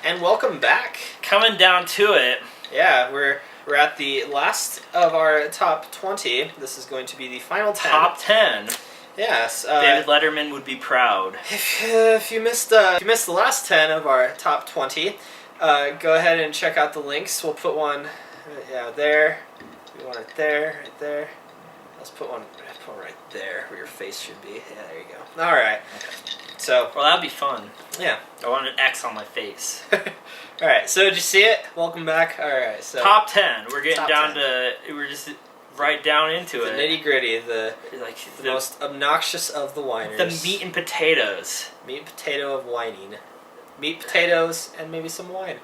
And welcome back. Coming down to it. Yeah, we're at the last of our top 20. This is going to be the final 10. Top 10. Yes. David Letterman would be proud. If you missed the last 10 of our top 20, go ahead and check out the links. We'll put one, there. We want it there, right there. Let's put one right there where your face should be. Yeah, there you go. All right. Okay. So. Well, that'd be fun. Yeah. I want an X on my face. All right. So did you see it? Welcome back. All right. So top 10. We're getting top down 10. to. We're just right down into the it. Nitty gritty. The most obnoxious of the whiners. The meat and potatoes. Meat and potato of whining. Meat, potatoes, and maybe some wine.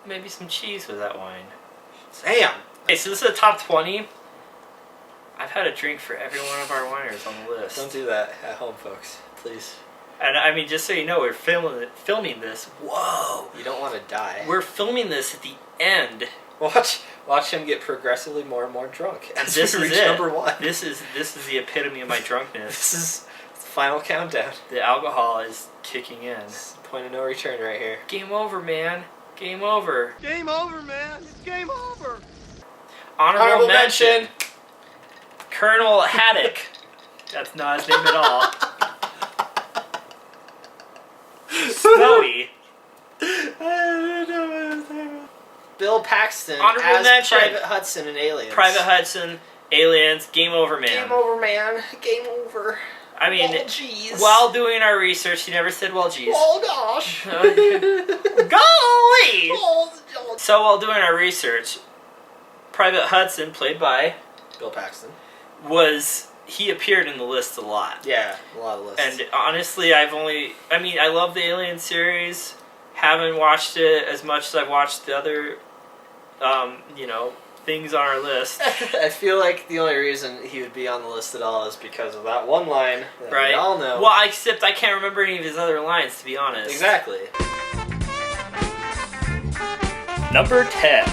Maybe some cheese with that wine. Damn. Okay, so this is the top 20. I've had a drink for every one of our whiners on the list. Don't do that at home, folks. Please. And I mean, just so you know, we're filming this. Whoa! You don't want to die. We're filming this at the end. Watch him get progressively more and more drunk. And this is it. Number one. This is the epitome of my drunkenness. This is the final countdown. The alcohol is kicking in. It's the point of no return right here. Game over, man. Game over. Game over, man. It's game over. Honorable mention. Colonel Haddock. That's not his name at all. Snowy. Bill Paxton Honorable as mention. Private Hudson in Aliens. Private Hudson, Aliens, Game Over, man. Game over, man. Game over. I mean, well, geez. While doing our research, he never said, well, geez. Oh, gosh. Golly! Oh, So while doing our research, Private Hudson, played by Bill Paxton, he appeared in the list a lot. Yeah, a lot of lists. And honestly, I love the Alien series. Haven't watched it as much as I've watched the other, things on our list. I feel like the only reason he would be on the list at all is because of that one line that Right. we all know. Well, except I can't remember any of his other lines, to be honest. Exactly. Number 10.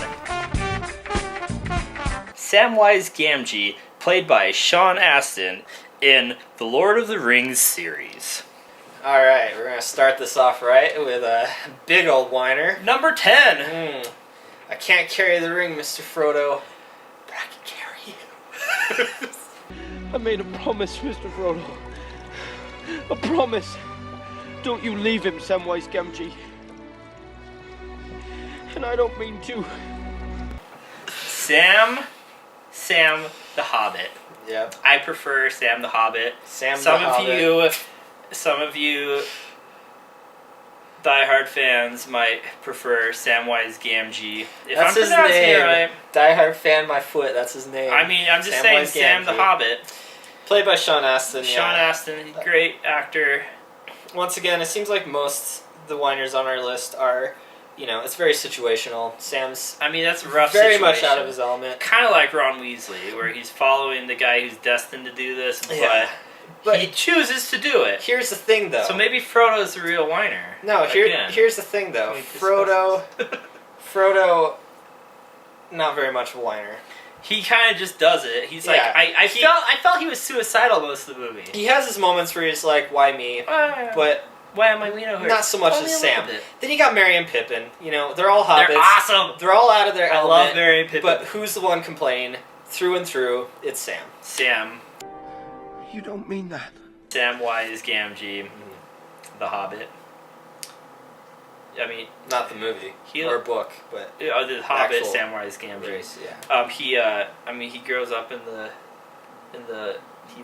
Samwise Gamgee, played by Sean Astin in the Lord of the Rings series. Alright, we're going to start this off right with a big old whiner. Number 10. I can't carry the ring, Mr. Frodo, but I can carry you. I made a promise, Mr. Frodo. A promise. Don't you leave him, Samwise Gamgee. And I don't mean to. Sam the Hobbit. Yep. I prefer Sam the Hobbit. Sam Some the of Hobbit. Some of you diehard fans might prefer Samwise Gamgee. If That's I'm his pronouncing name. it right. Diehard fan my foot, that's his name. I mean, I'm just Samwise saying Sam the Gamgee. Hobbit. Played by Sean Astin, Sean Astin, great actor. Once again, it seems like most the whiners on our list are, it's very situational. Sam's That's a rough very situation. much out of his element. Kind of like Ron Weasley, where he's following the guy who's destined to do this, but he chooses to do it. Here's the thing, though. So maybe Frodo's the real whiner. No, here's the thing, though. Frodo, not very much of a whiner. He kind of just does it. He's like, Yeah. I felt he was suicidal most of the movie. He has his moments where he's like, why me? But why am I her? not so much Only as a Sam. little bit. Then you got Merry and Pippin. They're all hobbits. They're awesome. They're all out of their I element. love Merry and Pippin. But who's the one complaining? Through and through, it's Sam. Sam. You don't mean that. Samwise Gamgee, The Hobbit. Not the movie He- or book, but The Hobbit, Actual Samwise Gamgee. race, yeah. He grows up he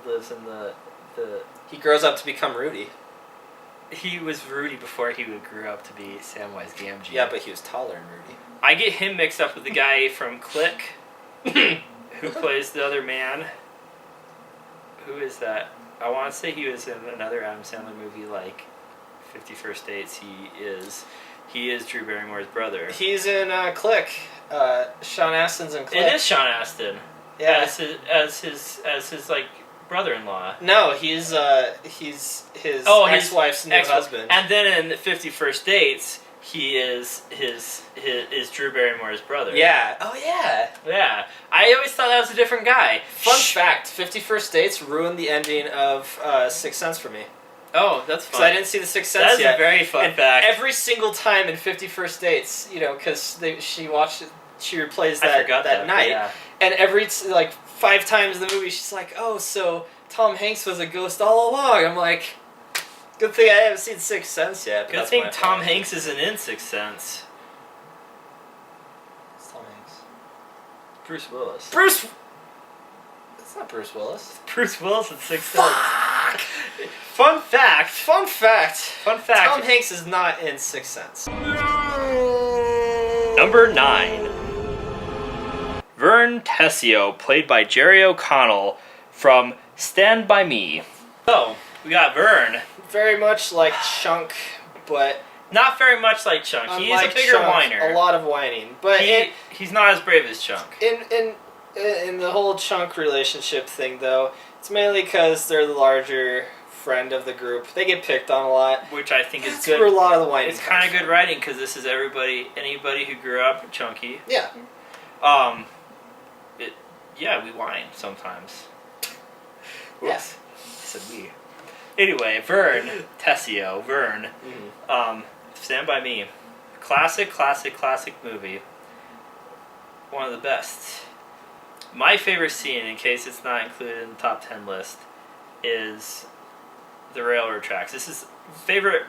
lives in the. He grows up to become Rudy. He was Rudy before he grew up to be Samwise Gamgee. Yeah, but he was taller than Rudy. I get him mixed up with the guy from Click, who plays the other man. Who is that? I want to say he was in another Adam Sandler movie, like 50 First Dates. He is Drew Barrymore's brother. He's in Click. Sean Astin's in Click. It is Sean Astin. Yeah. As his like brother-in-law. No, he's his ex-wife's new husband. And then in 50 First Dates, he is Drew Barrymore's brother. Yeah. Oh yeah. Yeah. I always thought that was a different guy. Fun fact: 50 First Dates ruined the ending of Sixth Sense for me. Oh, that's Because fun. I didn't see The Sixth Sense That is yet. a very fun and fact. Every single time in 50 First Dates, you know, because she replays I that forgot that night, yeah. and every 5 times in the movie, she's like, "Oh, so Tom Hanks was a ghost all along." I'm like, good thing I haven't seen Sixth Sense yet. Good thing Tom Hanks isn't in Sixth Sense. It's Tom Hanks. Bruce Willis. Bruce. It's not Bruce Willis. Bruce Willis in Sixth Sense. Fun fact. Fun fact. Fun fact. Tom Hanks is not in Sixth Sense. Number 9. Vern Tessio, played by Jerry O'Connell from Stand By Me. So, we got Vern. Very much like Chunk, but Not very much like Chunk. He's a unlike bigger Chunk, whiner. a lot of whining, but He's not as brave as Chunk. in the whole Chunk relationship thing, though, it's mainly because they're the larger friend of the group. They get picked on a lot, Which I think is That's good. where a lot of the whining. It's kind of good writing because this is anybody who grew up chunky. Yeah. Yeah, we whine sometimes. Yes. I said we. Anyway, Vern Tessio, Vern. Mm-hmm. Stand By Me. Classic movie. One of the best. My favorite scene, in case it's not included in the top 10 list, is the railroad tracks. This is favorite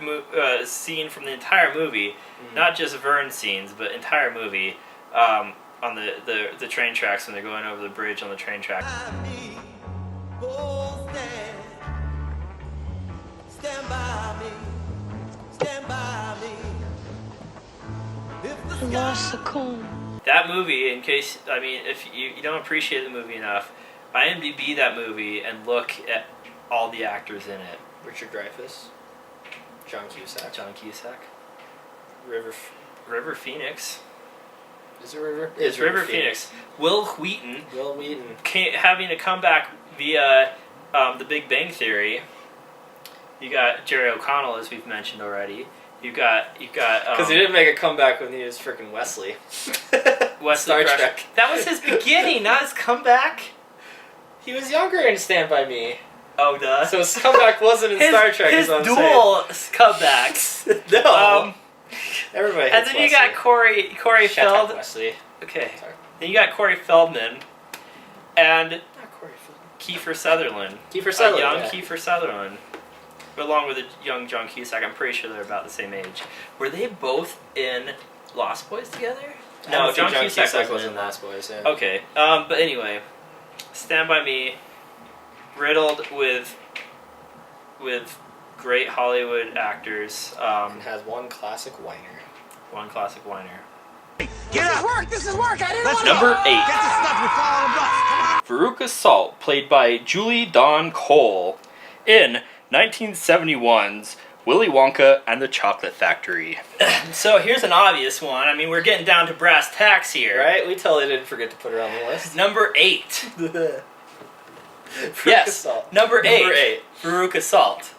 scene from the entire movie, not just Vern scenes, but entire movie, on the train tracks when they're going over the bridge on the train track. Stand by me, stand by me. If the Lost the comb. That movie, if you don't appreciate the movie enough, IMDb that movie and look at all the actors in it. Richard Dreyfuss, John Cusack, John Cusack, River Phoenix. Is it River? It's River Phoenix. Will Wheaton. Will Wheaton. Having to come back via The Big Bang Theory. You got Jerry O'Connell, as we've mentioned already. You got. Because he didn't make a comeback when he was freaking Wesley. Wesley Star Crusher. Trek. That was his beginning, not his comeback. He was younger in Stand By Me. Oh, duh. So his comeback wasn't in Star Trek, His is what I'm dual comebacks. No. Everybody hates And then you Wesley. got Corey Shut up, Feld. Wesley. Okay. Sorry. Then you got Corey Feldman and Not Corey Feldman. Kiefer Sutherland. Kiefer Sutherland, A young yeah. Kiefer Sutherland. Along with a young John Cusack. I'm pretty sure they're about the same age. Were they both in Lost Boys together? I don't think John Cusack wasn't was in Lost Boys, yeah. Okay. But anyway, Stand By Me, riddled with great Hollywood actors. And has one classic whiner. One classic whiner. Get up! This is work! I didn't want Number 8. Get the stuff we fall on the bus! Come on! Veruca Salt, played by Julie Dawn Cole, in 1971's Willy Wonka and the Chocolate Factory. So here's an obvious one. I mean, we're getting down to brass tacks here. Right? We totally didn't forget to put her on the list. Number 8. Veruca Yes, Salt. number 8. Number 8. Veruca Salt.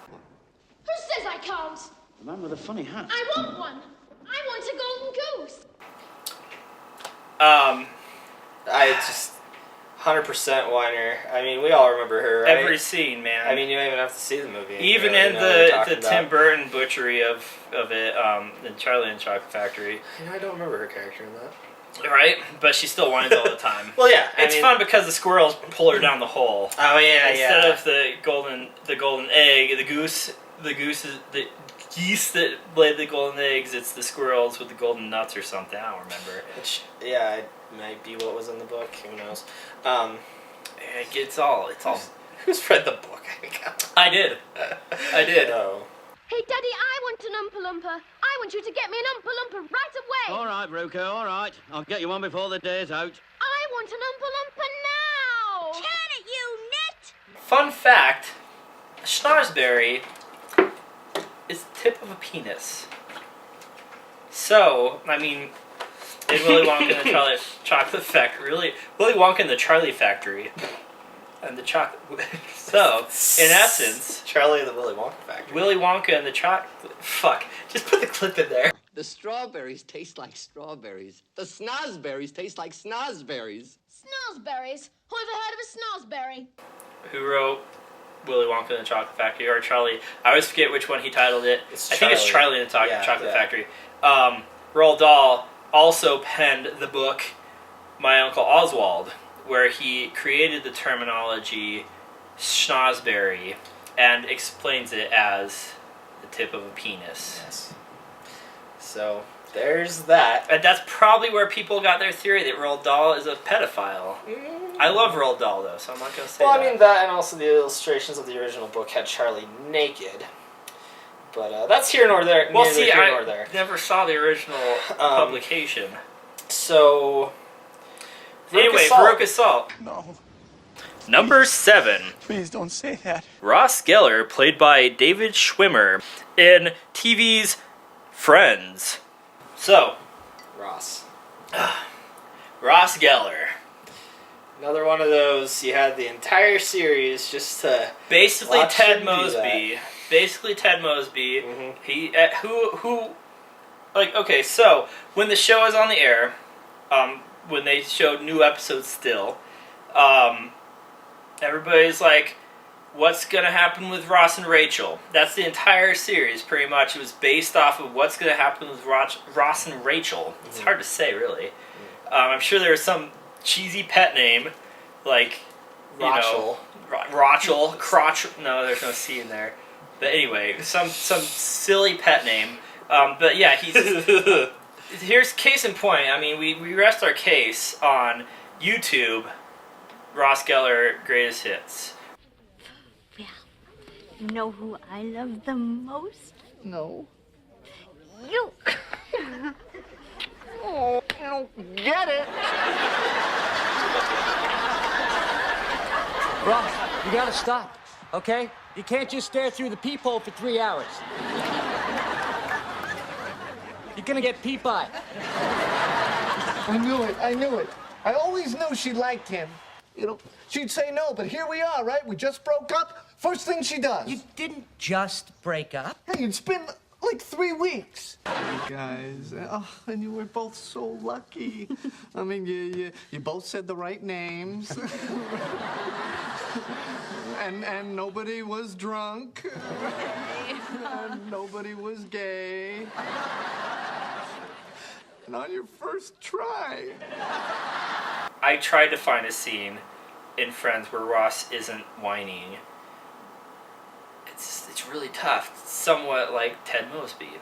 Who says I can't? The man with a funny hat. I want one. I want a golden goose. I just 100% whiner. I mean, we all remember her, right? Every scene, man. I mean, you don't even have to see the movie. even you in know what we're the talking Tim about. Burton butchery of it, in Charlie and the Chocolate Factory. You know, I don't remember her character in that. Right? But she still whines all the time. Well, yeah. It's fun because the squirrels pull her down the hole. Oh yeah, Instead of the golden egg, the goose is the geese that lay the golden eggs. It's the squirrels with the golden nuts or something. I don't remember. Which, yeah, it might be what was in the book. Who knows? It's all. Who's read the book? I did. I did. Oh. Hey, Daddy, I want an Oompa Loompa. I want you to get me an Oompa Loompa right away. All right, Veruca, all right. I'll get you one before the day's out. I want an Oompa Loompa now. Can it, you nit? Fun fact: a schnozberry is the tip of a penis. So, I mean, in Willy Wonka and the Chocolate Factory, Willy Wonka and the Charlie Factory, and the chocolate. So, in essence, Charlie and the Willy Wonka Factory. Willy Wonka and the chocolate. Fuck, just put the clip in there. The strawberries taste like strawberries. The snozberries taste like snozberries. Snozberries. Who ever heard of a snozberry? Who wrote Willy Wonka and the Chocolate Factory, or Charlie. I always forget which one he titled it. It's I think it's Charlie and the Yeah, Chocolate yeah. Factory. Roald Dahl also penned the book My Uncle Oswald, where he created the terminology schnozberry and explains it as the tip of a penis. Yes. So there's that. And that's probably where people got their theory that Roald Dahl is a pedophile. I love Roald Dahl, though, so I'm not going to say Well, that. I mean that, and also the illustrations of the original book had Charlie naked. But that's here nor there. Well, neither see, here I nor there. never saw the original publication. So. Anyway, Veruca Salt. No, Number 7. please don't say that. Ross Geller, played by David Schwimmer in TV's Friends. So, Ross. Ross Geller. Another one of those, you had the entire series just to... Basically Watch Ted him do Mosby. Basically Ted Mosby. Mhm. He who like, okay, so when the show is on the air, when they showed new episodes still, everybody's like, what's gonna happen with Ross and Rachel? That's the entire series, pretty much. It was based off of what's gonna happen with Ross and Rachel. It's hard to say, really. I'm sure there was some cheesy pet name, like, you know, Rachel, Crotch. No, there's no C in there. But anyway, some silly pet name. But yeah, he's. Here's case in point. I mean, we rest our case on YouTube. Ross Geller Greatest Hits. Well, you know who I love the most? No. You. Oh, I don't get it. Ross, you gotta stop, okay? You can't just stare through the peephole for 3 hours. You're gonna get peep-eye. I knew it. I always knew she liked him. You know, she'd say no, but here we are, right? We just broke up. First thing she does. You didn't just break up. Hey, it's been like 3 weeks. You guys, and you were both so lucky. I mean, you both said the right names. and nobody was drunk. And nobody was gay. And on your first try. I tried to find a scene in Friends where Ross isn't whining. It's really tough. It's somewhat like Ted Mosby.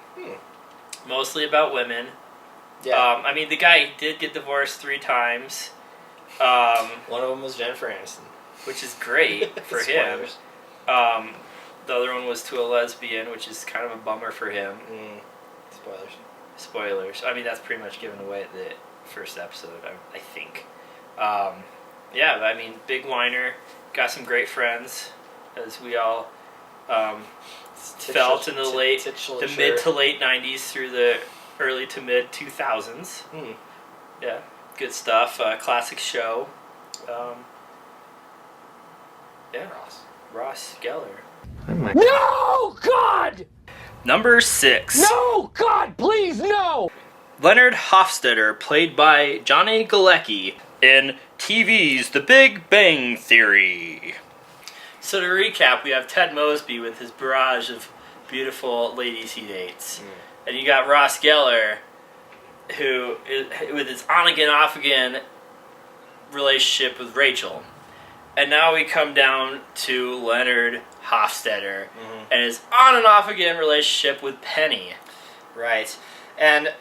Mostly about women. Yeah. I mean, the guy did get divorced 3 times. One of them was Jennifer Aniston. Which is great for him. Spoilers. The other one was to a lesbian, which is kind of a bummer for him. Spoilers. I mean, that's pretty much given away at the first episode, I think. Yeah, I mean, big whiner. Got some great friends, as we all felt in the mid to late 90s through the early to mid 2000s. Yeah, good stuff. Classic show. Yeah, Ross Geller. No, God! Number 6. No, God, please, no! Leonard Hofstadter, played by Johnny Galecki in TV's The Big Bang Theory. So to recap, we have Ted Mosby with his barrage of beautiful ladies he dates. And you got Ross Geller, who is, with his on-again, off-again relationship with Rachel. And now we come down to Leonard Hofstadter and his on and off again relationship with Penny. Right. And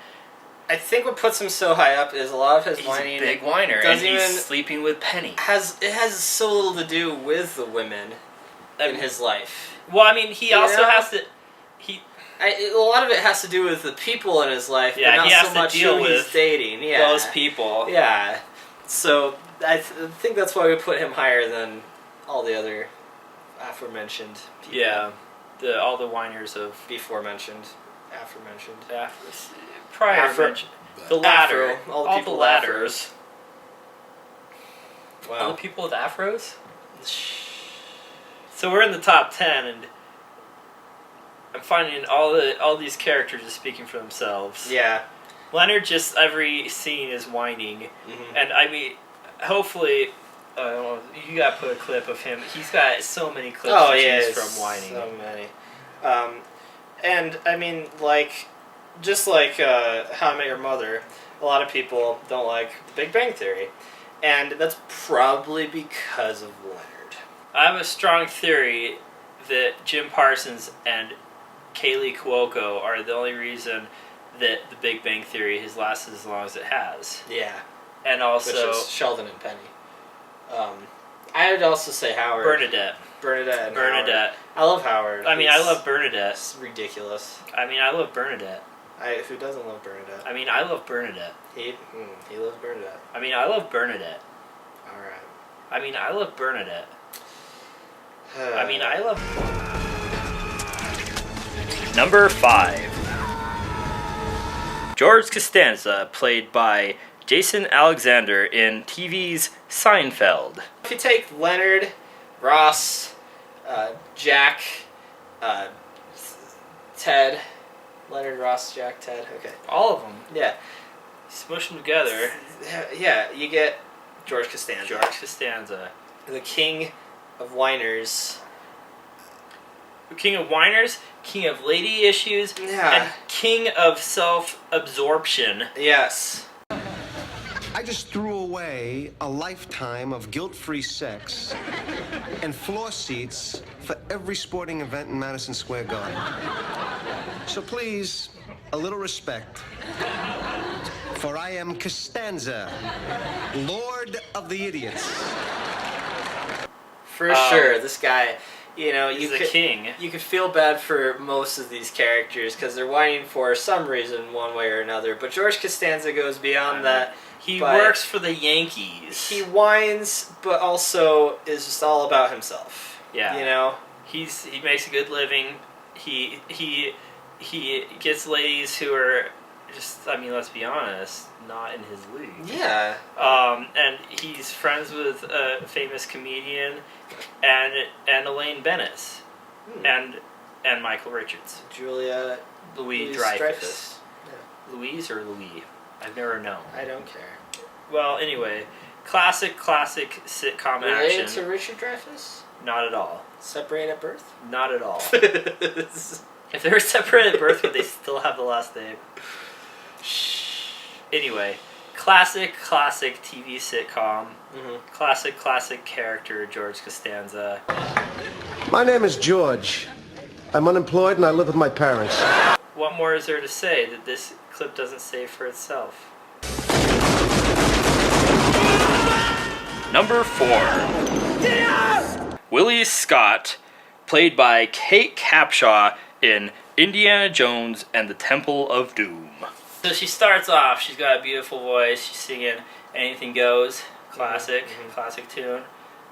I think what puts him so high up is a lot of his He's whining. a big whiner, and he's sleeping with Penny. It has so little to do with the women in his life. Well, I mean, he also has to. A lot of it has to do with the people in his life, Yeah, but not he has so to much deal who with he's dating. Yeah. those people. Yeah. So I think that's why we put him higher than all the other aforementioned people. Yeah, all the whiners of Beforementioned, aforementioned. Prior mentioned. The ladder. Afro, all the all people the with ladders. Wow. All the people with afros? So we're in the top 10, and I'm finding all these characters are speaking for themselves. Yeah. Leonard, just every scene is whining, and I mean, hopefully, You gotta put a clip of him. He's got so many clips Oh to yeah, choose from Whiny. so many. And I mean, like, just like How I Met Your Mother, a lot of people don't like The Big Bang Theory, and that's probably because of Leonard. I have a strong theory that Jim Parsons and Kaylee Cuoco are the only reason that The Big Bang Theory has lasted as long as it has. Yeah. And also... Which is Sheldon and Penny. I would also say Howard. Bernadette. And Howard. I love Howard. I mean, I love Bernadette. It's ridiculous. I mean, I love Bernadette. Who doesn't love Bernadette? I mean, I love Bernadette. He loves Bernadette. I mean, I love Bernadette. Alright. I mean, I love Bernadette. I mean, I love... Number 5. George Costanza, played by Jason Alexander in TV's Seinfeld. If you take Leonard, Ross, Jack, Ted, Leonard, Ross, Jack, Ted, okay. All of them. Yeah. Smush them together. Yeah, you get George Costanza. George Costanza. The king of whiners. King of whiners, king of lady issues, Yeah. and king of self-absorption. Yes. I just threw away a lifetime of guilt-free sex and floor seats for every sporting event in Madison Square Garden. So please, a little respect. For I am Costanza, Lord of the Idiots. For sure, this guy, you know, He's a king. You could feel bad for most of these characters because they're whining for some reason, one way or another. But George Costanza goes beyond that. He works for the Yankees. He whines, but also is just all about himself. Yeah. You know? He makes a good living. He gets ladies who are just, I mean, let's be honest, not in his league. Yeah. And he's friends with a famous comedian and Elaine Bennis and Michael Richards. Julia Louis Dreyfus. Yeah. Louise or Louis? I've never known. I don't care. Well, anyway, classic sitcom Related action. to Richard Dreyfuss? Not at all. Separated at birth? Not at all. If they were separated at birth, would they still have the last name? Shh. Anyway, classic TV sitcom. Classic character, George Costanza. My name is George. I'm unemployed and I live with my parents. What more is there to say that this clip doesn't say for itself? Number 4. Willie Scott, played by Kate Capshaw in Indiana Jones and the Temple of Doom. So she starts off, she's got a beautiful voice, she's singing Anything Goes, classic tune.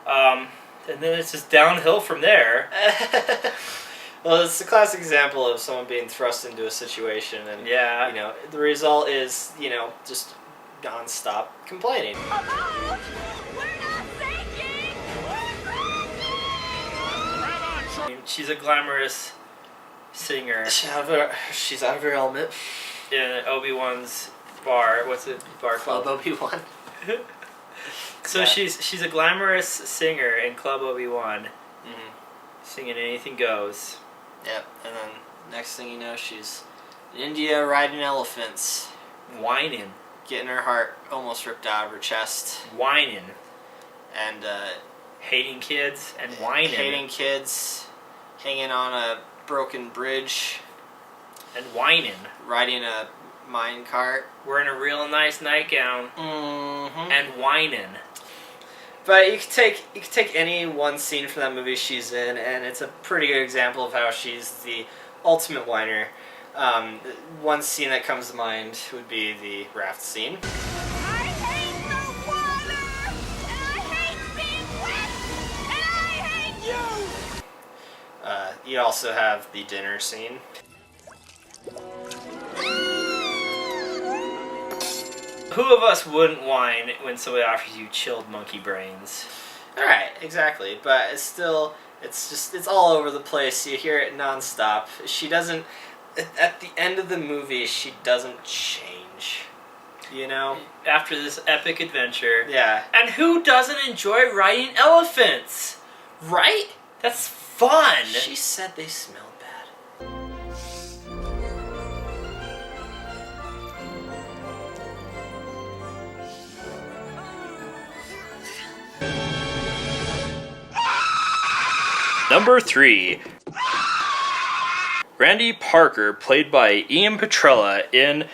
And then it's just downhill from there. Well, it's a classic example of someone being thrust into a situation, and you know, the result is, you know, just non-stop complaining. Hello? We're not thinking! We're thinking! She's a glamorous singer. She's out of her element. In Obi-Wan's bar. What's it? Bar Club called? Obi-Wan. So she's a glamorous singer in Club Obi-Wan. Singing Anything Goes. Yep, and then next thing you know, she's in India riding elephants. Whining. Getting her heart almost ripped out of her chest. Whining. And, hating kids and whining. Hating kids. Hanging on a broken bridge. And whining. Riding a mine cart. Wearing a real nice nightgown. And whining. But you could take any one scene from that movie she's in, and it's a pretty good example of how she's the ultimate whiner. One scene that comes to mind would be the raft scene. I hate the water! And I hate being wet! And I hate you! You also have the dinner scene. Who of us wouldn't whine when somebody offers you chilled monkey brains? Alright, exactly. But it's still, it's all over the place. You hear it nonstop. She doesn't, at the end of the movie, she doesn't change. you know? After this epic adventure. Yeah. And who doesn't enjoy riding elephants? Right? That's fun. She said they smelled bad. Number 3. Randy Parker, played by Ian Petrella in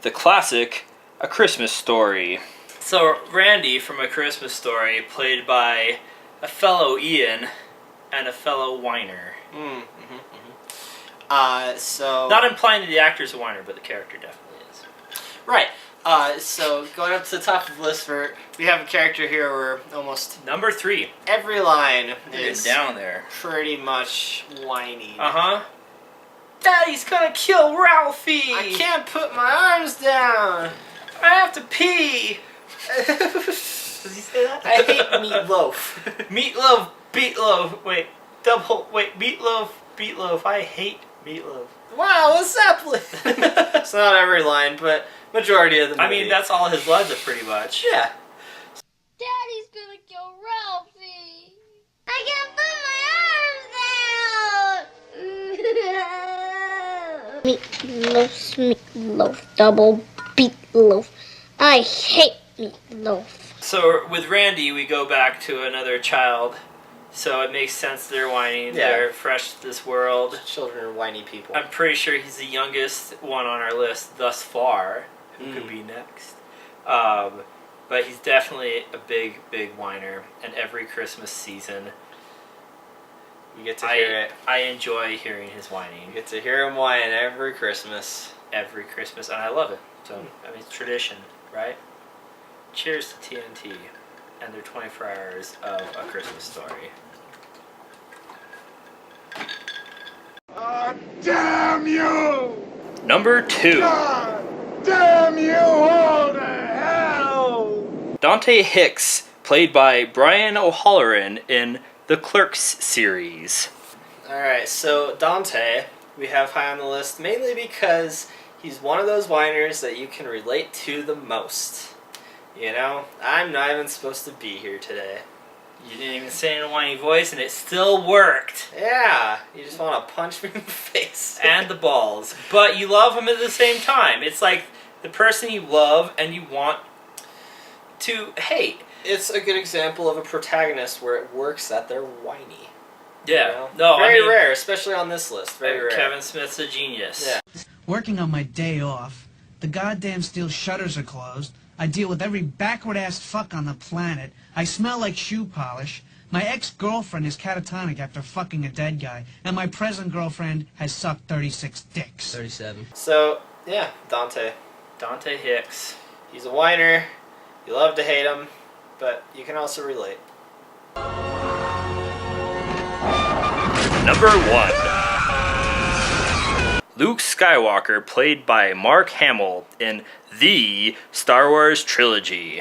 the classic A Christmas Story. So Randy from A Christmas Story, played by a fellow Ian and a fellow whiner. So... Not implying that the actor's a whiner, but the character definitely is. Right. So going up to the top of the list, we have a character here where almost Number 3. every line is down there. pretty much whiny. Uh-huh. Daddy's gonna kill Ralphie! I can't put my arms down. I have to pee! Does he say that? I hate meatloaf. Meatloaf, beatloaf. Wait, meatloaf. I hate meatloaf. Wow, what's that? It's not every line, but majority of the movie. I mean, that's all his lines are pretty much. Yeah. Daddy's gonna kill Ralphie. I can't put my arms down. Meatloaf, double beatloaf. I hate meatloaf. So with Randy, we go back to another child. So it makes sense they're whining. Yeah. They're fresh to this world. Children are whiny people. I'm pretty sure he's the youngest one on our list thus far. Who could be next? But he's definitely a big, big whiner. And every Christmas season, You get to hear it. I enjoy hearing his whining. You get to hear him whine every Christmas. Every Christmas, and I love it. So, I mean, it's tradition, right? Cheers to TNT and their 24 hours of A Christmas Story. Damn you! Number 2. Damn you all to hell! Dante Hicks, played by Brian O'Halloran in the Clerks series. Alright, so Dante, we have high on the list mainly because he's one of those whiners that you can relate to the most. You know, I'm not even supposed to be here today. You didn't even say it in a whiny voice, and it still worked. Yeah, you just want to punch me in the face. And the balls. But you love him at the same time. It's like the person you love and you want to hate. It's a good example of a protagonist where it works that they're whiny. Yeah. You know? No, very I mean, rare, especially on this list. Very rare. Kevin Smith's a genius. Yeah. Working on my day off, the goddamn steel shutters are closed. I deal with every backward-ass fuck on the planet. I smell like shoe polish. My ex-girlfriend is catatonic after fucking a dead guy. And my present girlfriend has sucked 36 dicks. 37. So, yeah, Dante. Dante Hicks. He's a whiner. You love to hate him, but you can also relate. Number 1. Luke Skywalker, played by Mark Hamill in the Star Wars trilogy.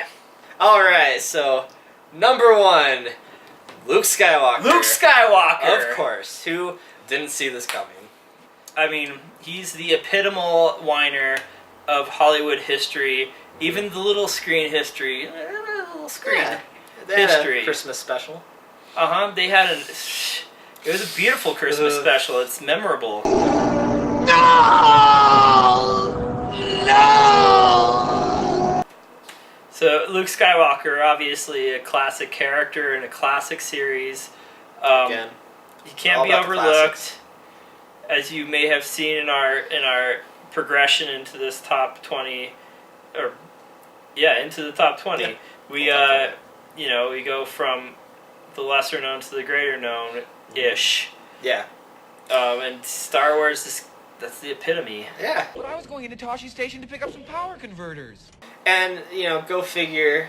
Alright, so, number 1, Luke Skywalker. Luke Skywalker! Of course. Who didn't see this coming? I mean, he's the epitomal whiner of Hollywood history. Even the little screen history. Little screen Yeah, they had history. a Christmas special. Uh-huh, they had an... It was a beautiful Christmas special. It's memorable. No! So, Luke Skywalker, obviously a classic character in a classic series. Again. He can't all be about the overlooked. classics. As you may have seen in our progression into this top 20, into the top 20. Yeah. We we go from the lesser known to the greater known ish. Yeah. And Star Wars that's the epitome. Yeah. But I was going into Toshi Station to pick up some power converters. And, go figure,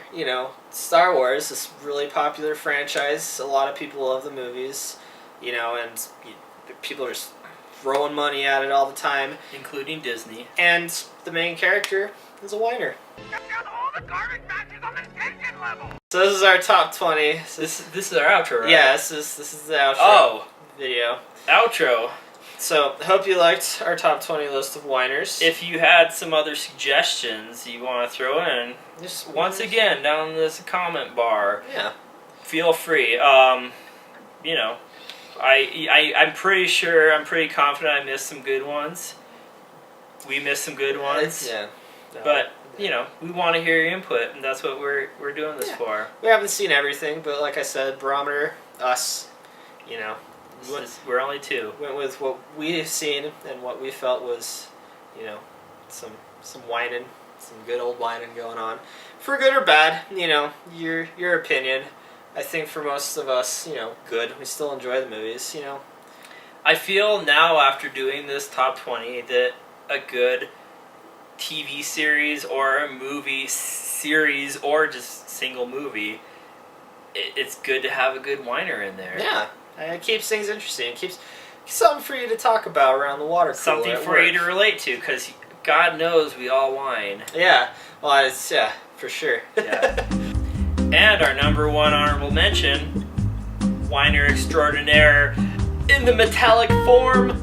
Star Wars, this really popular franchise. A lot of people love the movies, and people are just throwing money at it all the time. Including Disney. And the main character is a whiner. So this is our top 20. This is our outro, right? Yeah, this is the outro Oh. video. Outro. So, hope you liked our top 20 list of whiners. If you had some other suggestions you want to throw in, just once again down in this comment bar. Yeah. Feel free. I'm pretty sure, I'm pretty confident I missed some good ones. We missed some good ones. Yeah. No. But we want to hear your input, and that's what we're doing this for. We haven't seen everything, but like I said, barometer, us, we're only two. Went with what we've seen and what we felt was, some whining, some good old whining going on, for good or bad. Your opinion. I think for most of us, good. We still enjoy the movies. I feel now after doing this top 20 that a good TV series or a movie series or just single movie, it's good to have a good whiner in there. Yeah, it keeps things interesting. It keeps something for you to talk about around the water cooler. Something for you to relate to, because God knows we all whine. Yeah, well, for sure. Yeah. And our number one honorable mention, whiner extraordinaire in the metallic form,